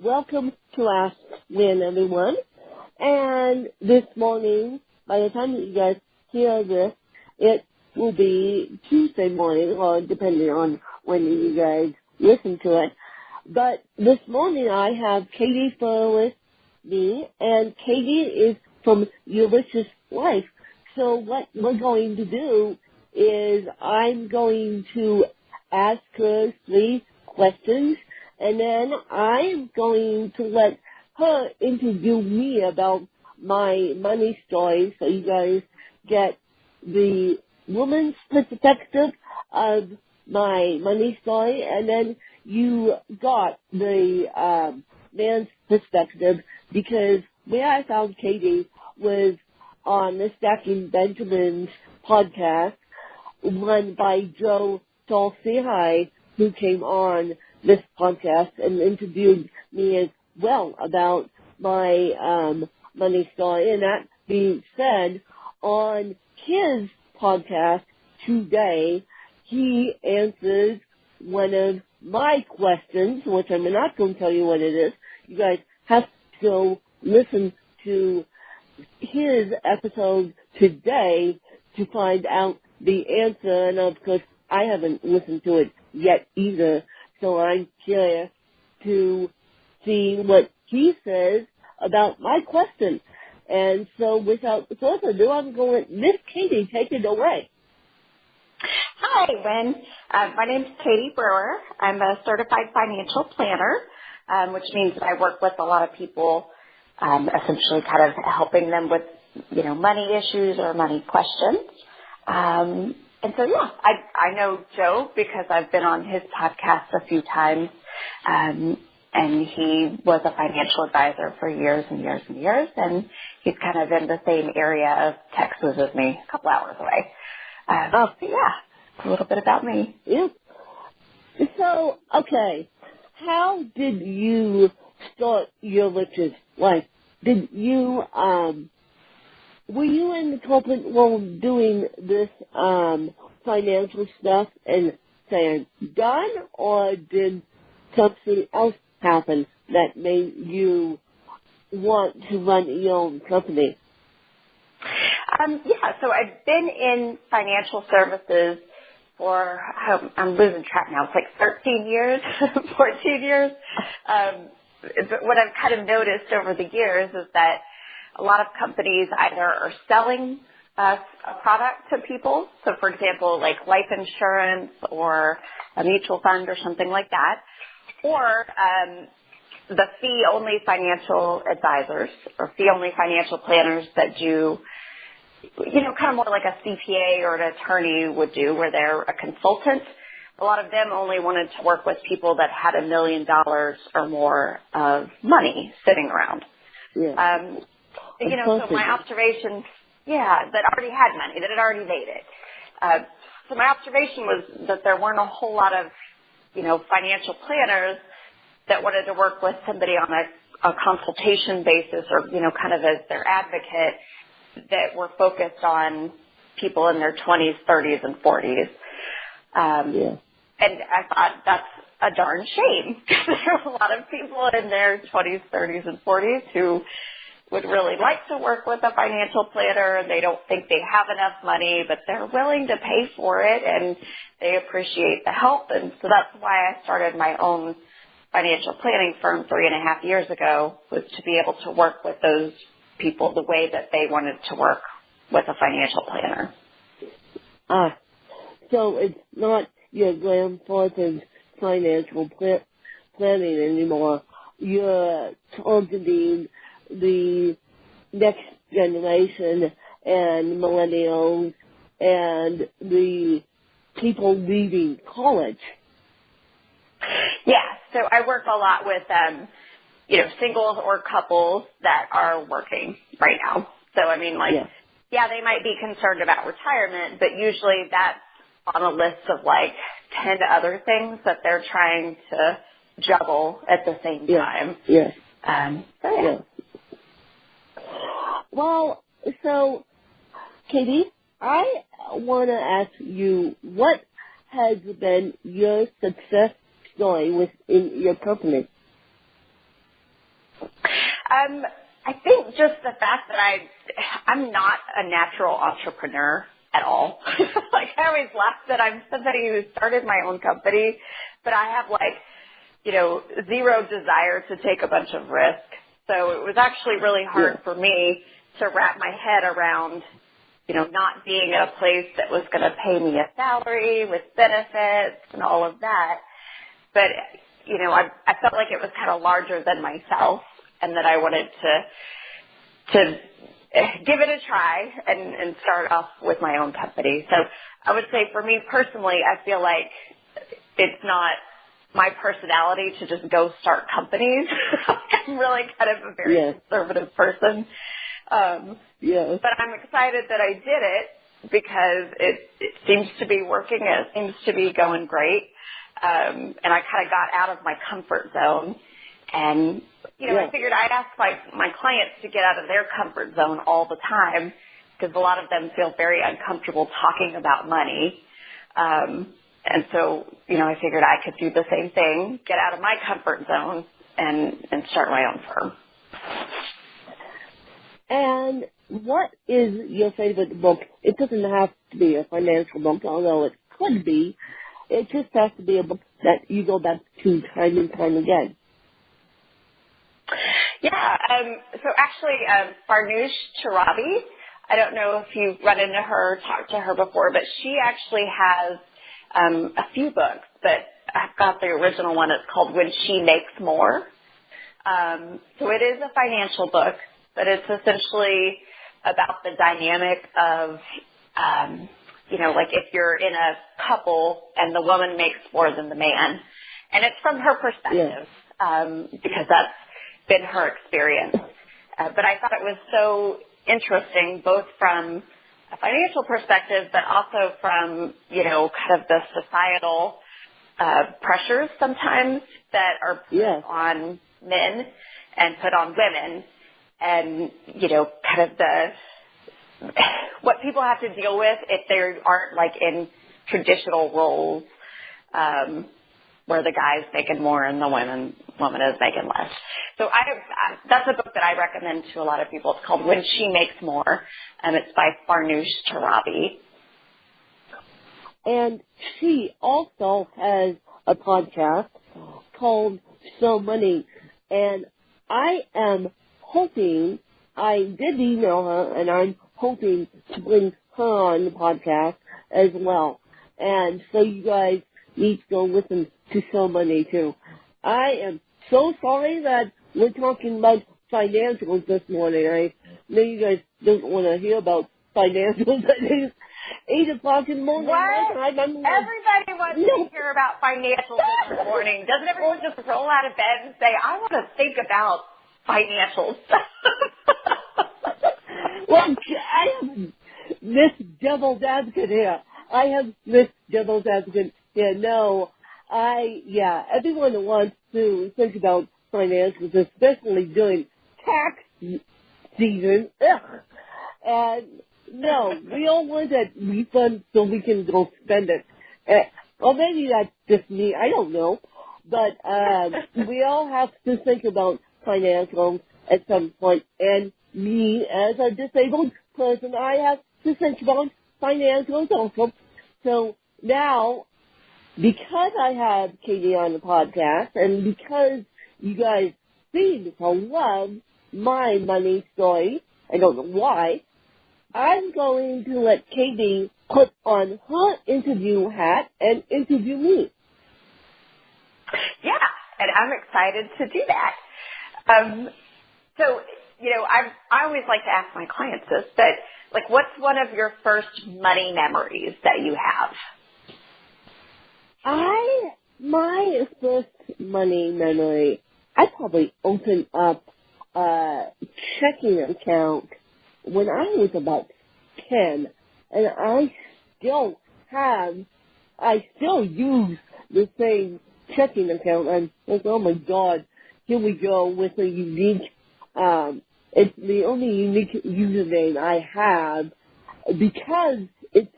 welcome to Ask Lynn, everyone. And this morning, by the time that you guys hear this, it will be Tuesday morning, or depending on when you guys listen to it. But this morning I have Katie Brewer with me, and Katie is from Ulysses Life. So what we're going to do is I'm going to ask her 3 questions, and then I'm going to let her interview me about my money story so you guys get the woman's perspective of my money story, and then you got the man's perspective, because where I found Katie was on the Stacking Benjamins podcast run by Joe Salsihai, who came on this podcast and interviewed me as well about my money story. And that being said, on his podcast today, he answers one of my questions, which I'm not going to tell you what it is. You guys have to go listen to his episode today to find out the answer. And of course, I haven't listened to it yet either, so I'm curious to see what he says about my question. And so without further ado, I'm going to Miss Katie, take it away. Hi, Lynn. My name's Katie Brewer. I'm a certified financial planner, which means that I work with a lot of people, essentially kind of helping them with, money issues or money questions. And so, yeah, I know Joe because I've been on his podcast a few times, and he was a financial advisor for years and years and years, and he's kind of in the same area of Texas as me, a couple hours away. So, yeah, a little bit about me. Yeah. So, okay, how did you start your riches life? Did you, were you in the corporate world doing this financial stuff and saying done, or did something else happen that made you want to run your own company? Yeah, so I've been in financial services for, I'm losing track now, it's like 13 years, 14 years. But what I've kind of noticed over the years is that a lot of companies either are selling a product to people. So, for example, like life insurance or a mutual fund or something like that. Or the fee-only financial advisors or fee-only financial planners that do, kind of more like a CPA or an attorney would do, where they're a consultant. A lot of them only wanted to work with people that had $1 million or more of money sitting around. Yeah. So my observation, that already had money, that had already made it. So my observation was that there weren't a whole lot of, financial planners that wanted to work with somebody on a consultation basis or, kind of as their advocate, that were focused on people in their 20s, 30s, and 40s. And I thought that's a darn shame, because there are a lot of people in their 20s, 30s, and 40s who would really like to work with a financial planner. They don't think they have enough money, but they're willing to pay for it, and they appreciate the help. And so that's why I started my own financial planning firm 3.5 years ago, was to be able to work with those people the way that they wanted to work with a financial planner. So it's not your grandfather's financial planning anymore. You're targeting the next generation and millennials and the people leaving college. Yeah, so I work a lot with singles or couples that are working right now. So, they might be concerned about retirement, but usually that's on a list of 10 other things that they're trying to juggle at the same time. Yes. Yeah. Well, so, Katie, I want to ask you, what has been your success story within your company? I think just the fact that I'm not a natural entrepreneur at all. Like, I always laugh that I'm somebody who started my own company, but I have, like, zero desire to take a bunch of risk. So it was actually really hard for me to wrap my head around, not being at a place that was going to pay me a salary with benefits and all of that. But, I felt like it was kind of larger than myself, and that I wanted to give it a try and start off with my own company. So I would say for me personally, I feel like it's not my personality to just go start companies. I'm really kind of a very conservative person. But I'm excited that I did it because it seems to be working. It seems to be going great. And I kind of got out of my comfort zone. And, I figured I'd ask my clients to get out of their comfort zone all the time because a lot of them feel very uncomfortable talking about money. And so, I figured I could do the same thing, get out of my comfort zone and start my own firm. And what is your favorite book? It doesn't have to be a financial book, although it could be. It just has to be a book that you go back to time and time again. Yeah, so actually, Farnoosh Torabi, I don't know if you've run into her, talked to her before, but she actually has a few books, but I've got the original one. It's called When She Makes More. So it is a financial book, but it's essentially about the dynamic of, like if you're in a couple and the woman makes more than the man. And it's from her perspective, because that's been her experience. But I thought it was so interesting, both from a financial perspective, but also from, kind of the societal pressures sometimes that are put on men and put on women, and, kind of what people have to deal with if they aren't, like, in traditional roles where the guy's making more and the woman is making less. So that's a book that I recommend to a lot of people. It's called When She Makes More, and it's by Farnoosh Torabi. And she also has a podcast called So Money. And I am hoping, I did email her, and I'm hoping to bring her on the podcast as well. And so you guys need to go listen to So Money too. I am so sorry that we're talking about financials this morning. I know you guys don't want to hear about financials. It's 8 o'clock in the morning. What? Everybody wants to hear about financials this morning. Doesn't everyone just roll out of bed and say, I want to think about financials? Well, I have Miss Devil's Advocate here. No, everyone wants to think about financials, especially during tax season. Ugh. And no, we all want that refund so we can go spend it. Or maybe that's just me. I don't know. But we all have to think about financials at some point. And me, as a disabled person, I have to think about financials also. So now, because I have Katie on the podcast, and because you guys seem to love my money story, I don't know why, I'm going to let Katie put on her interview hat and interview me. Yeah, and I'm excited to do that. So, I always like to ask my clients this, but, like, what's one of your first money memories that you have? My first money memory, I probably opened up a checking account when I was about 10, and I still use the same checking account. I'm like, oh my God, here we go with a unique, it's the only unique username I have because it's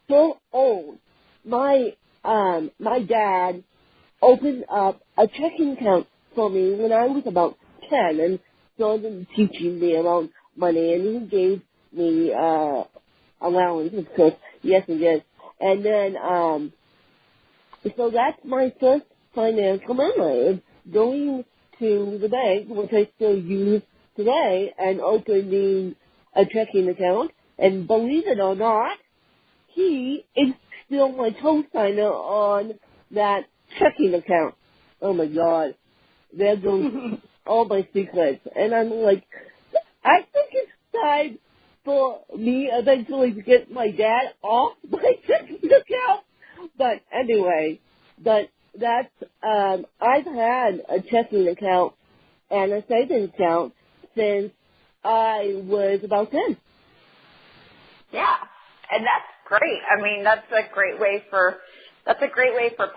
so old. My dad opened up a checking account for me when I was about 10 and started teaching me about money, and he gave me allowance, of course. Yes, he did. And then, so that's my first financial memory, is going to the bank, which I still use today, and opening a checking account. And believe it or not, he is still my co-signer on that checking account. Oh my God. There goes all my secrets. And I'm like, I think it's time for me eventually to get my dad off my checking account. But anyway, that's, I've had a checking account and a savings account since I was about 10. Yeah. And that's great. I mean, that's a great way for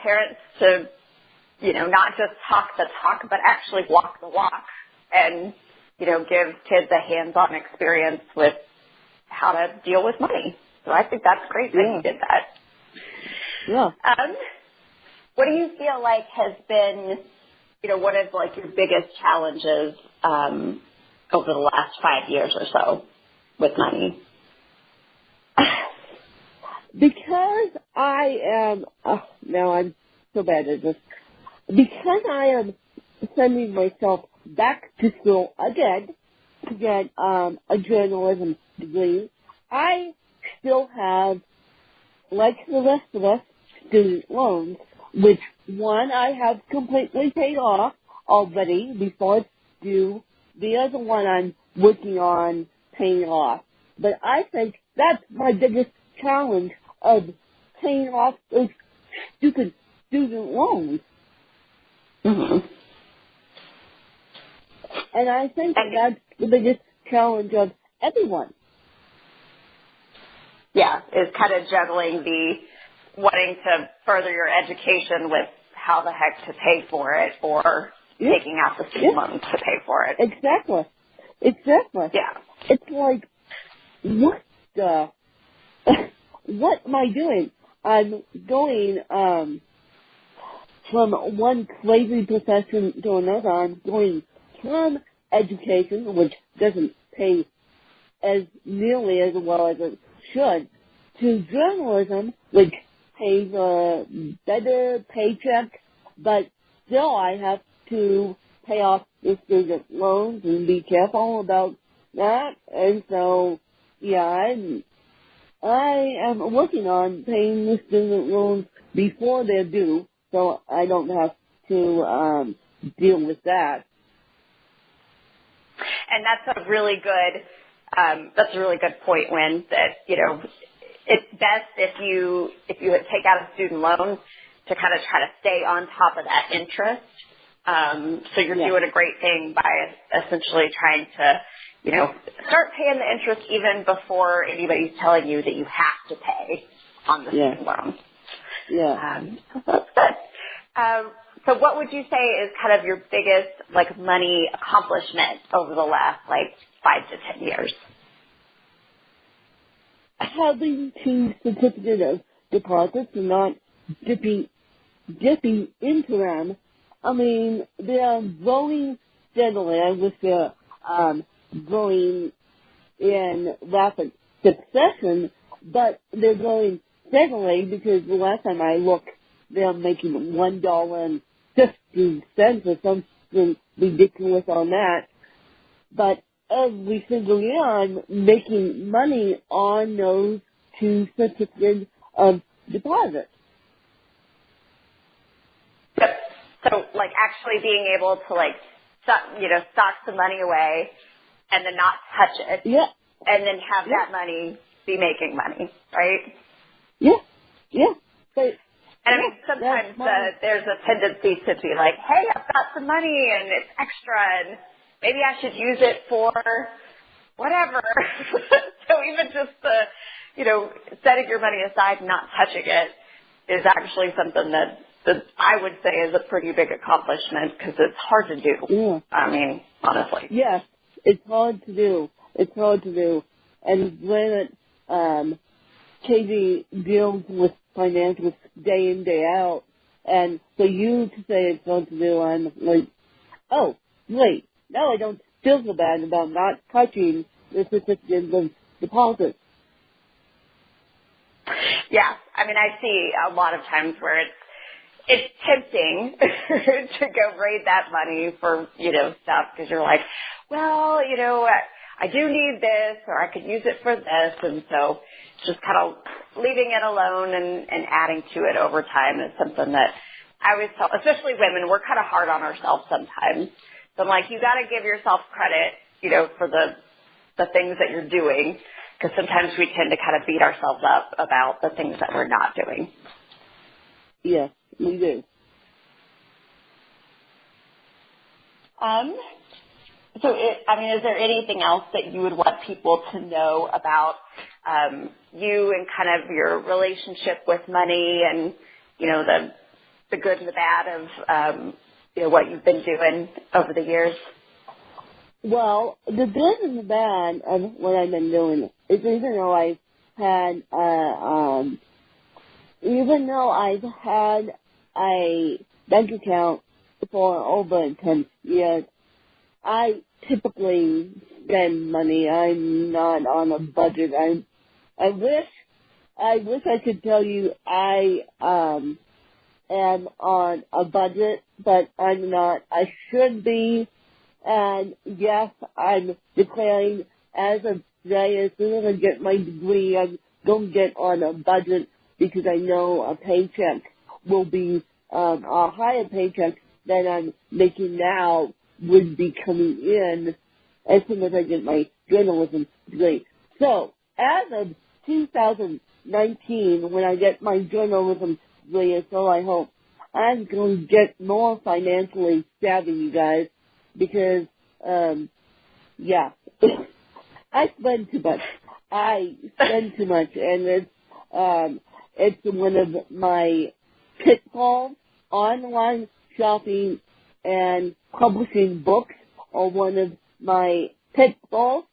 parents to, not just talk the talk, but actually walk the walk and, give kids a hands-on experience with how to deal with money. So I think that's great that you did that. Yeah. What do you feel like has been, one of like your biggest challenges over the last 5 years or so with money? Because I am, now I'm so bad at this. Because I am sending myself back to school again to get a journalism degree, I still have, like the rest of us, student loans, which one I have completely paid off already before it's due. The other one I'm working on paying off. But I think that's my biggest challenge of paying off those stupid student loans. Mm-hmm. And I think that's the biggest challenge of everyone. Yeah, is kind of juggling the wanting to further your education with how the heck to pay for it or taking out the student loans to pay for it. Exactly. Yeah. It's like, what the... what am I doing? I'm going from one crazy profession to another. I'm going from education, which doesn't pay as nearly as well as it should, to journalism, which pays a better paycheck, but still I have to pay off the student loans and be careful about that. And so, yeah, I am working on paying the student loans before they're due, so I don't have to deal with that. And that's a really good point, Wynn, that, it's best if you take out a student loan to kind of try to stay on top of that interest. So you're doing a great thing by essentially trying to, start paying the interest even before anybody's telling you that you have to pay on the student loan. Yeah. So that's good. So what would you say is kind of your biggest, money accomplishment over the last, 5 to 10 years? Having two certificate of deposits and not dipping into them. I mean, they are growing steadily. I wish they're growing in rapid succession, but they're growing steadily because the last time I looked, they're making $1.50 or something ridiculous on that. But every single year I'm making money on those two certificates of deposit. Yep. So, actually being able to, stock some money away and then not touch it. Yeah. And then have that money be making money, right? Yeah. Yeah. But, and I mean, sometimes there's a tendency to be like, hey, I've got some money and it's extra and maybe I should use it for whatever. So even just setting your money aside and not touching it is actually something that I would say is a pretty big accomplishment because it's hard to do. Yeah. I mean, honestly. Yes, it's hard to do. And when Katie deals with financials day in, day out, and for you to say it's hard to do, I'm like, oh, wait, now I don't feel so bad about not touching the certificates of deposit. Yeah, I mean, I see a lot of times where it's tempting to go raid that money for, stuff because you're like, well, I do need this or I could use it for this. And so just kind of leaving it alone and adding to it over time is something that I always tell, especially women, we're kind of hard on ourselves sometimes. So I'm like, you got to give yourself credit, for the things that you're doing, because sometimes we tend to kind of beat ourselves up about the things that we're not doing. Yes, we do. Is there anything else that you would want people to know about you and kind of your relationship with money and, the good and the bad of, what you've been doing over the years? Well, the good and the bad of what I've been doing is even though I've had a bank account for over 10 years, I typically spend money. I'm not on a budget. I wish I could tell you I am on a budget, but I'm not. I should be. And yes, I'm declaring as of today, as soon as I get my degree, I'm going to get on a budget because I know a paycheck will be a higher paycheck than I'm making now would be coming in as soon as I get my journalism degree. So as of 2019, when I get my journalism degree, so I hope, I'm going to get more financially savvy, you guys, because, I spend too much. And it's one of my pitfalls. Online shopping and publishing books are one of my pitfalls.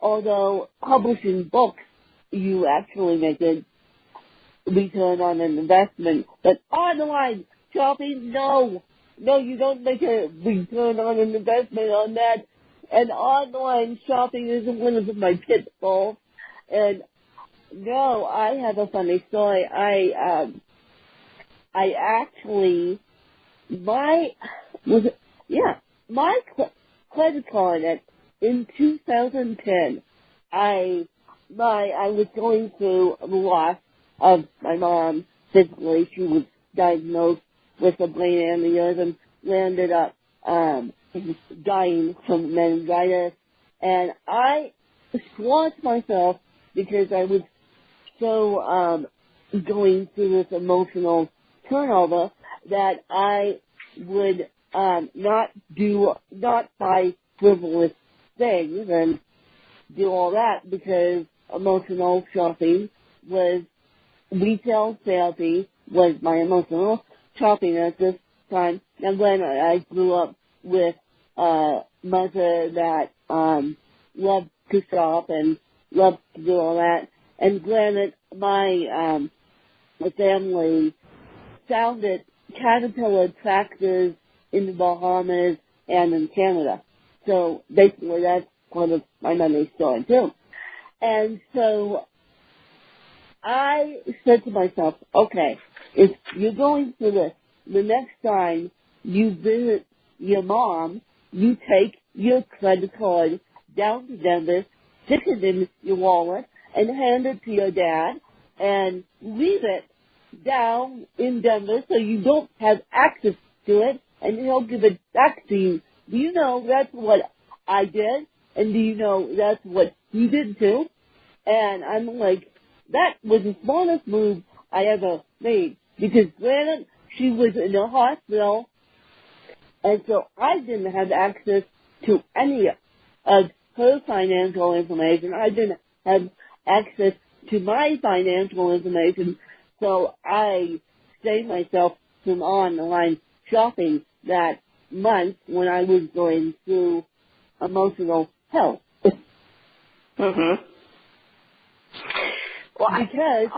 Although publishing books, you actually make a return on an investment. But online shopping, no, you don't make a return on an investment on that. And online shopping is one of my pitfalls. And no, I have a funny story. My credit card in 2010, I was going through the loss of my mom physically. She was diagnosed with a brain aneurysm, ended up dying from meningitis, and I swore to myself because I was so going through this emotional turnover that I would not buy frivolous things and do all that because emotional shopping was retail therapy was my emotional shopping at this time. And when I grew up with a mother that loved to shop and loved to do all that, and granted, my family founded Caterpillar tractors in the Bahamas and in Canada. So basically that's part of my money story too. And so I said to myself, okay, if you're going through this, the next time you visit your mom, you take your credit card down to Denver, stick it in your wallet, and hand it to your dad, and leave it down in Denver so you don't have access to it, and he'll give it back to you. Do you know that's what I did? And do you know that's what he did too? And I'm like, that was the smartest move I ever made. Because granted, she was in a hospital, and so I didn't have access to any of her financial information. I didn't have access to my financial information, so I saved myself from online shopping that month when I was going through emotional health. Mhm. Well, because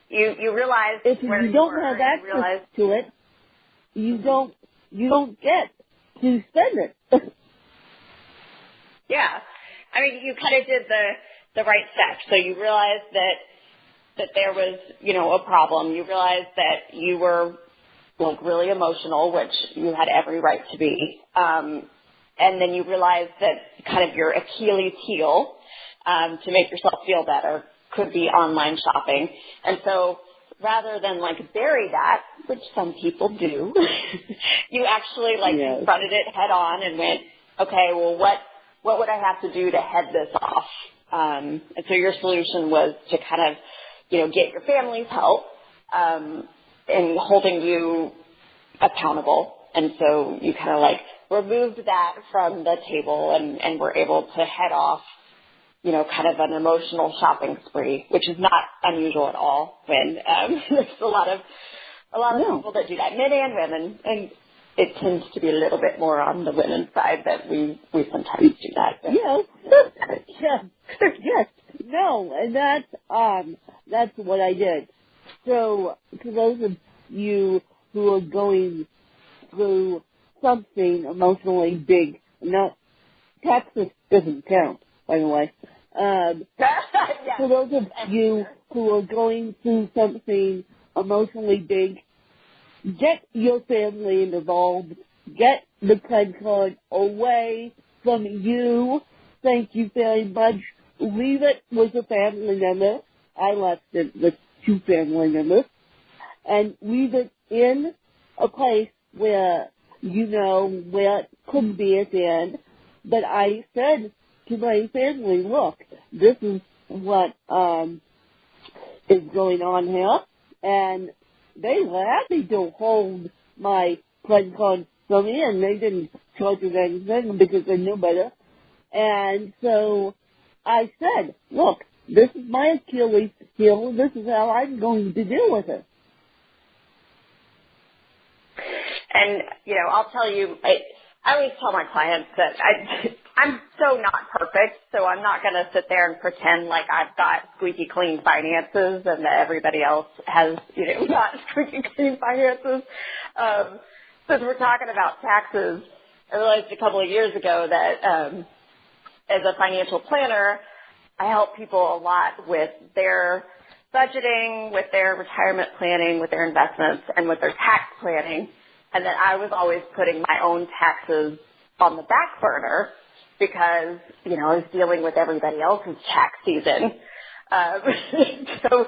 you realize if where you don't have access to it, you don't get to spend it. Yeah. I mean, you kind of did the right steps. So you realized that there was, a problem. You realized that you were like really emotional, which you had every right to be. And then you realized that kind of your Achilles heel to make yourself feel better could be online shopping. And so rather than like bury that, which some people do, you actually confronted it head on and went, okay, well, what would I have to do to head this off? And so your solution was to kind of, get your family's help in holding you accountable. And so you kind of removed that from the table and were able to head off, kind of an emotional shopping spree, which is not unusual at all when there's a lot of people that do that, men and women, and it tends to be a little bit more on the women's side that we sometimes do that. Yes. No, and that's what I did. So to those of you who are going through something emotionally big, not Texas doesn't count, by the way. For those of you who are going through something emotionally big, get your family involved. Get the credit card away from you. Thank you very much. Leave it with a family member. I left it with 2 family members. And leave it in a place where where it couldn't be at the end. But I said to my family, look, this is what is going on here. And they were happy to hold my credit card from me, and they didn't charge us anything because they knew better. And so I said, look, this is my Achilles heel. This is how I'm going to deal with it. And, I'll tell you, I always tell my clients that I'm so not perfect, so I'm not going to sit there and pretend like I've got squeaky clean finances and that everybody else has, not squeaky clean finances. Since we're talking about taxes, I realized a couple of years ago that as a financial planner, I help people a lot with their budgeting, with their retirement planning, with their investments, and with their tax planning. And that I was always putting my own taxes on the back burner because, I was dealing with everybody else's tax season. So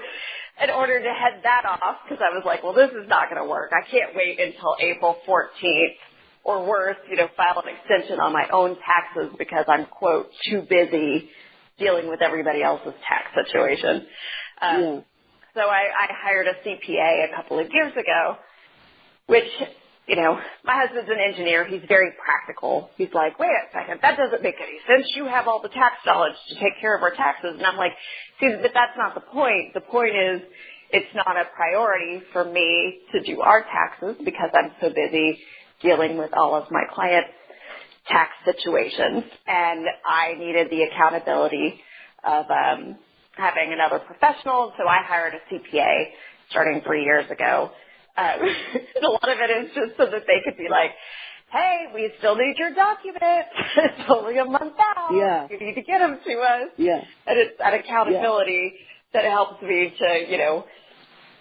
in order to head that off, because I was like, well, this is not going to work. I can't wait until April 14th or worse, file an extension on my own taxes because I'm, quote, too busy dealing with everybody else's tax situation. So I hired a CPA a couple of years ago, which, my husband's an engineer. He's very practical. He's like, wait a second, that doesn't make any sense. You have all the tax knowledge to take care of our taxes. And I'm like, see, but that's not the point. The point is it's not a priority for me to do our taxes because I'm so busy dealing with all of my clients' tax situations. And I needed the accountability of having another professional. So I hired a CPA starting 3 years ago. A lot of it is just so that they could be like, hey, we still need your documents. It's only a month out. Yeah. You need to get them to us. Yeah. And it's that accountability that helps me to,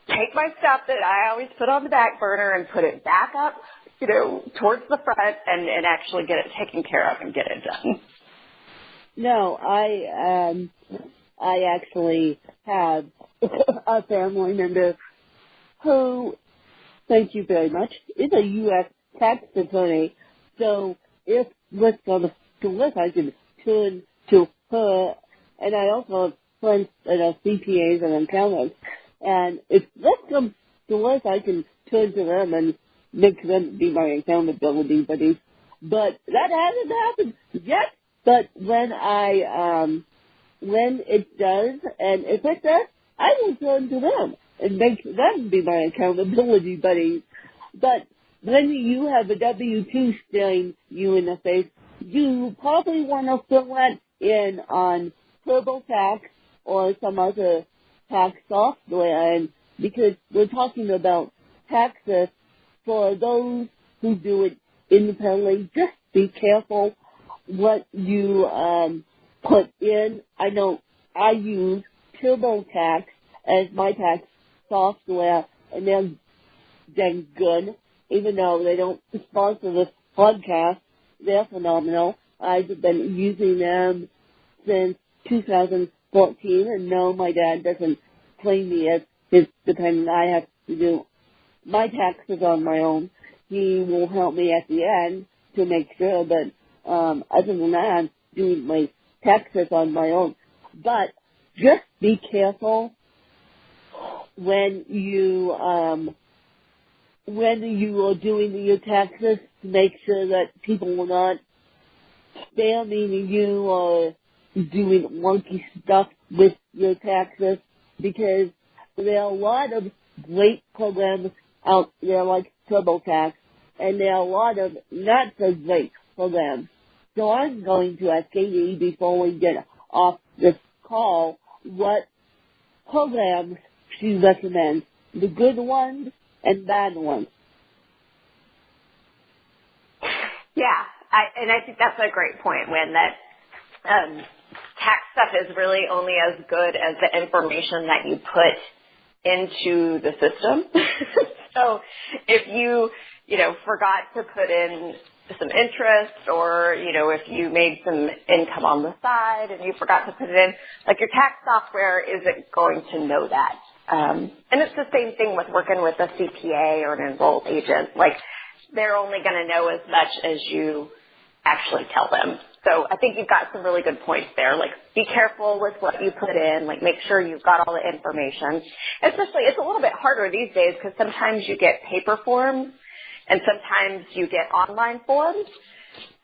take my stuff that I always put on the back burner and put it back up, towards the front and actually get it taken care of and get it done. No, I actually have a family member who, thank you very much, is a U.S. tax attorney. So if what's on the list, I can turn to her. And I also have friends that are CPAs and accountants. And if what comes to list, I can turn to them and make them be my accountability buddies. But that hasn't happened yet. But when when it does, and if it does, I will turn to them and make them be my accountability buddies. But when you have a W-2 staring you in the face, you probably want to fill that in on TurboTax or some other tax software, and because we're talking about taxes for those who do it independently, just be careful what you put in. I know I use TurboTax as my tax software, and they're dang good. Even though they don't sponsor this podcast, they're phenomenal. I've been using them since 2014, and no, my dad doesn't claim me as his dependent. I have to do my taxes on my own. He will help me at the end to make sure, but other than that, I'm doing my taxes on my own. But just be careful when you are doing your taxes to make sure that people will not spamming you or doing wonky stuff with your taxes, because there are a lot of great programs out there like TurboTax, and there are a lot of not so great programs. So I'm going to ask Katie before we get off this call what programs she recommends, the good ones and bad ones. Yeah, I think that's a great point, Wynn, that tax stuff is really only as good as the information that you put into the system. So if you forgot to put in some interest, or, if you made some income on the side and you forgot to put it in, like, your tax software isn't going to know that. And it's the same thing with working with a CPA or an enrolled agent. Like, they're only going to know as much as you actually tell them. So I think you've got some really good points there. Like, be careful with what you put in. Like, make sure you've got all the information. Especially, it's a little bit harder these days because sometimes you get paper forms and sometimes you get online forms.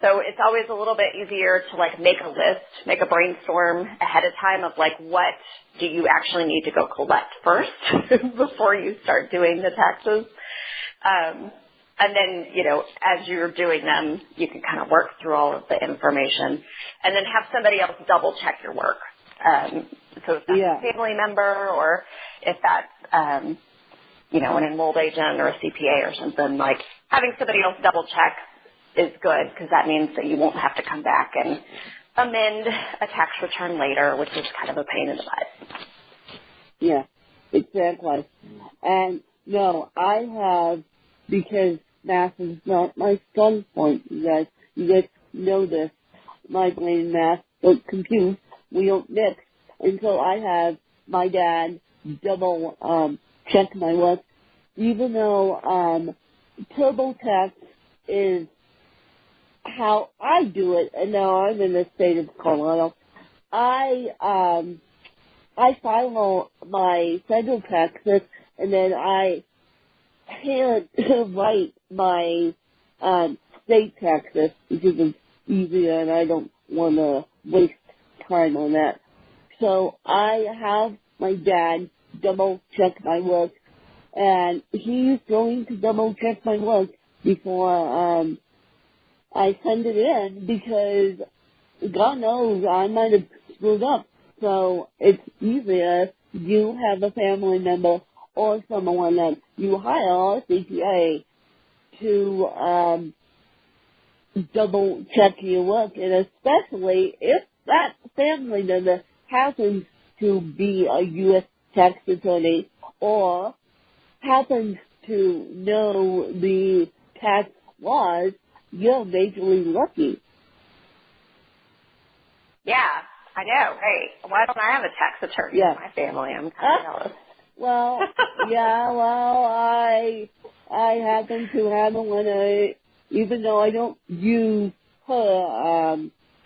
So it's always a little bit easier to, like, make a list, make a brainstorm ahead of time of, like, what do you actually need to go collect first before you start doing the taxes. And then, as you're doing them, you can kind of work through all of the information and then have somebody else double check your work. So if that's a family member, or if that's, an enrolled agent or a CPA or something, like, having somebody else double check is good, because that means that you won't have to come back and amend a tax return later, which is kind of a pain in the butt. Yeah, exactly. And no, I have, because math is not my strong point, you guys know this. My brain and math don't compute, we don't mix. And so I have my dad double check my work, even though TurboTax is how I do it, and now I'm in the state of Colorado. I file my federal taxes, and then I hand write my state taxes, because it's easier, and I don't want to waste time on that. So I have my dad double check my work, and he's going to double check my work before I send it in, because God knows I might have screwed up. So it's easier if you have a family member or someone that you hire, a CPA, to double check your work, and especially if that family member happens to be a U.S. tax attorney or happens to know the tax laws, you're majorly lucky. Yeah, I know. Hey, why don't I have a tax attorney in my family? I'm kind of jealous. Well, I happen to have one, even though I don't use her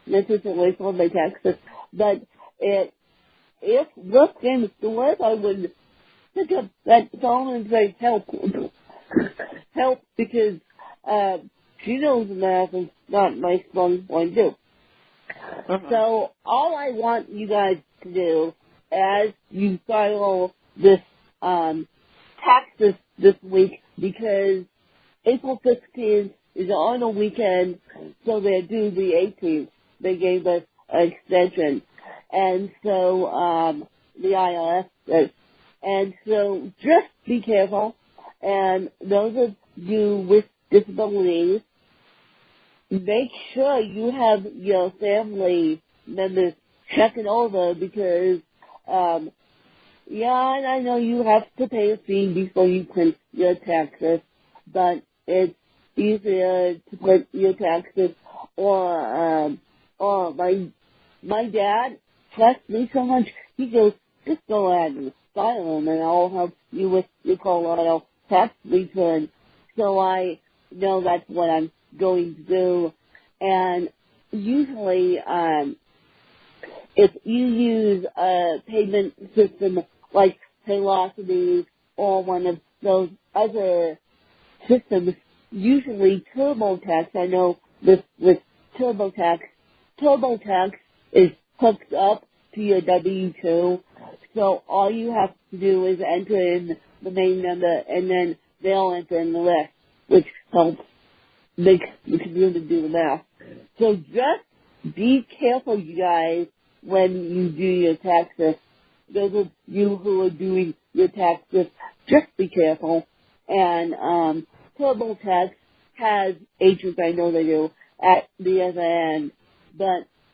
necessarily for my taxes, but if worse came to worse, I would pick up that phone and say, help, because she knows math is not my strong point too. So all I want you guys to do, as you file this taxes this week, because April 15th is on a weekend, so they're due the 18th. They gave us an extension, and so the IRS does. And so just be careful, and those of you with disabilities, make sure you have your family members checking over because, yeah, and I know you have to pay a fee before you print your taxes, but it's easier to print your taxes or my dad trusts me so much, he goes, just go ahead and file them and I'll help you with your Colorado tax return. So I know that's what I'm going to do. And usually, if you use a payment system like Paylocity or one of those other systems, usually TurboTax, I know with TurboTax is hooked up to your W-2, so all you have to do is enter in the main number and then they'll enter in the rest, which helps make the computer do the math. So just be careful, you guys, when you do your taxes. Those of you who are doing your taxes, just be careful. And TurboTax has agents, I know they do, at the other end,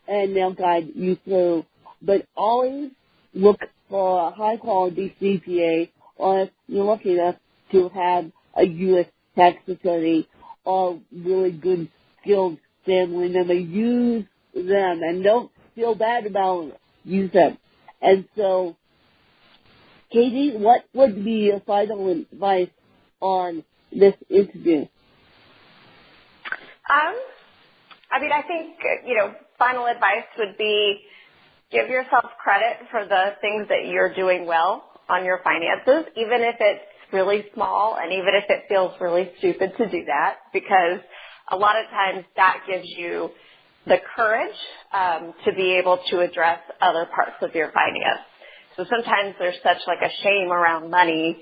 and they'll guide you through. But always look for a high-quality CPA, or if you're lucky enough to have a U.S. tax attorney or really good, skilled family member, use them, and don't feel bad about it. Use them. And so, Katie, what would be your final advice on this interview? I think, final advice would be give yourself credit for the things that you're doing well on your finances, even if it's really small and even if it feels really stupid to do that, because a lot of times that gives you the courage to be able to address other parts of your finance. So sometimes there's such like a shame around money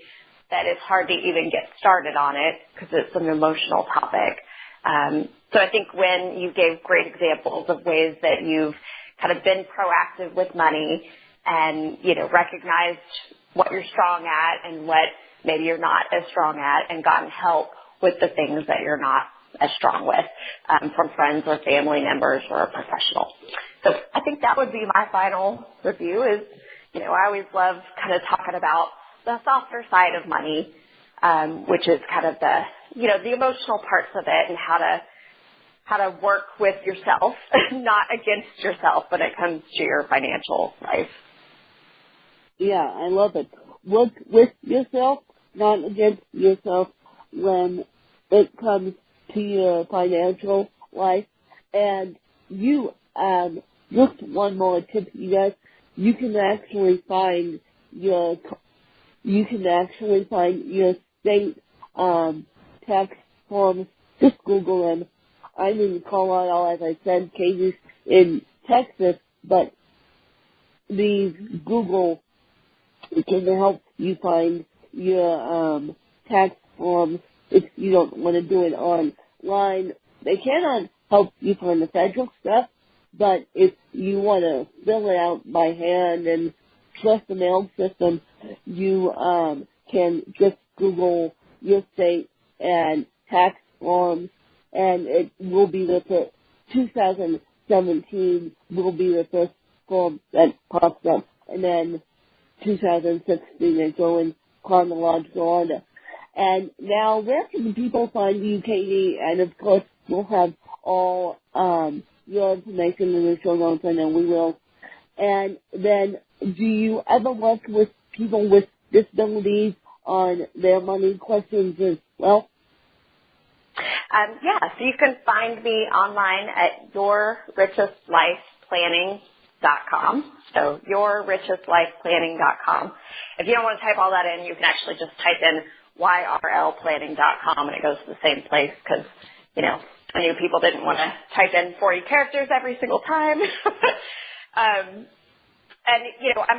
that it's hard to even get started on it because it's an emotional topic. So I think when you gave great examples of ways that you've kind of been proactive with money and, recognized what you're strong at and what maybe you're not as strong at and gotten help with the things that you're not as strong with from friends or family members or a professional. So I think that would be my final review is, I always love kind of talking about the softer side of money, which is kind of the, the emotional parts of it and how to work with yourself, not against yourself when it comes to your financial life. Yeah, I love it. Work with yourself, not against yourself when it comes to your financial life. And just one more tip, you guys, you can actually find your state tax forms. Just Google them. I'm in Colorado, as I said, Katie's in Texas, but these Google can help you find your tax forms if you don't want to do it online. They cannot help you find the federal stuff, but if you want to fill it out by hand and trust the mail system, you can just Google your state and tax forms, and it will be the first, 2017 will be the first form that pops up, and then 2016 they go in chronological order. And now, where can people find you, Katie? And of course, we'll have all your information in the show notes, and then we will. And then, do you ever work with people with disabilities on their money questions as well? So you can find me online at yourrichestlifeplanning.com. So yourrichestlifeplanning.com. If you don't want to type all that in, you can actually just type in yrlplanning.com and it goes to the same place because, I knew people didn't want to type in 40 characters every single time. I'm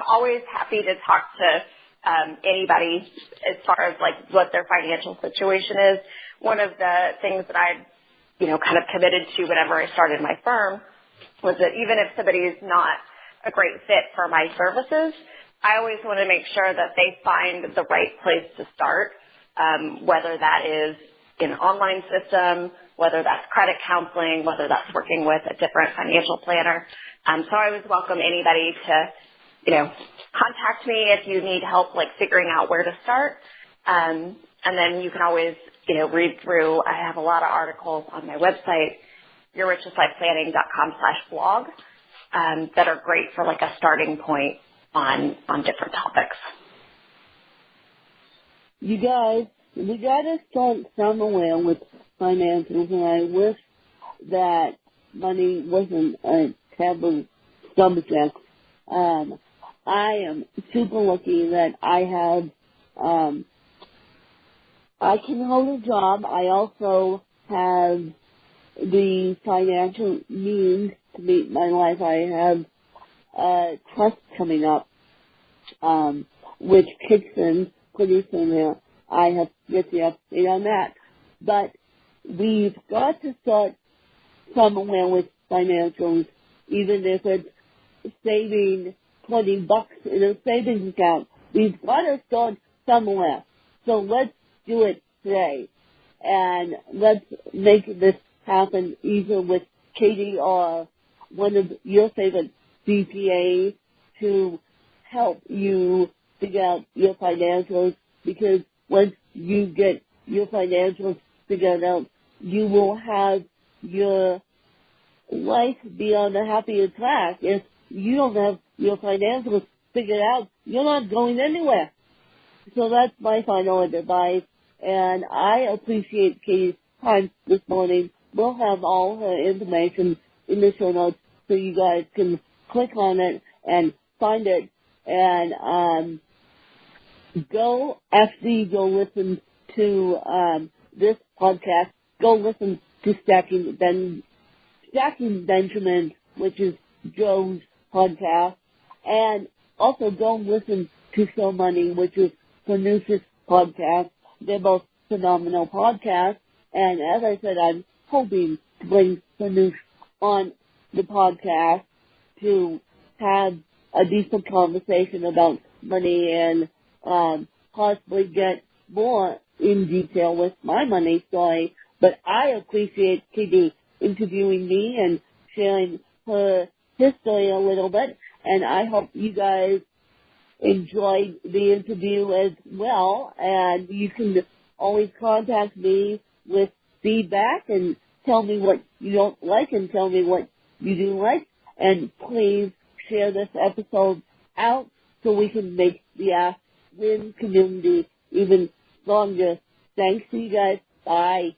always happy to talk to anybody as far as like what their financial situation is. One of the things that I, kind of committed to whenever I started my firm was that even if somebody is not a great fit for my services, I always want to make sure that they find the right place to start, whether that is an online system whether that's credit counseling, whether that's working with a different financial planner. So I always welcome anybody to, contact me if you need help, like figuring out where to start. And then you can always, read through. I have a lot of articles on my website, yourricheslifeplanning.com/blog, that are great for like a starting point on different topics. You guys, we got to start somewhere with financials, and I wish that money wasn't a taboo subject. I am super lucky that I can hold a job. I also have the financial means to meet my life. I have a trust coming up, which kicks in pretty soon here. I have to get the update on that. But we've got to start somewhere with financials, even if it's saving $20 in a savings account. We've got to start somewhere. So let's do it today. And let's make this happen either with Katie or one of your favorite CPAs to help you figure out your financials, because once you get your financials figured out, you will have your life be on a happier track. If you don't have your financials figured out, you're not going anywhere. So that's my final advice, and I appreciate Katie's time this morning. We'll have all her information in the show notes so you guys can click on it and find it, and go listen to this podcast. Go listen to Stacking Benjamin, which is Joe's podcast, and also go listen to So Money, which is Panush's podcast. They're both phenomenal podcasts, and as I said, I'm hoping to bring Panush on the podcast to have a decent conversation about money and possibly get more in detail with my money story. But I appreciate Katie interviewing me and sharing her history a little bit, and I hope you guys enjoyed the interview as well. And you can always contact me with feedback and tell me what you don't like and tell me what you do like. And please share this episode out so we can make the Ask Win community even stronger. Thanks to you guys. Bye.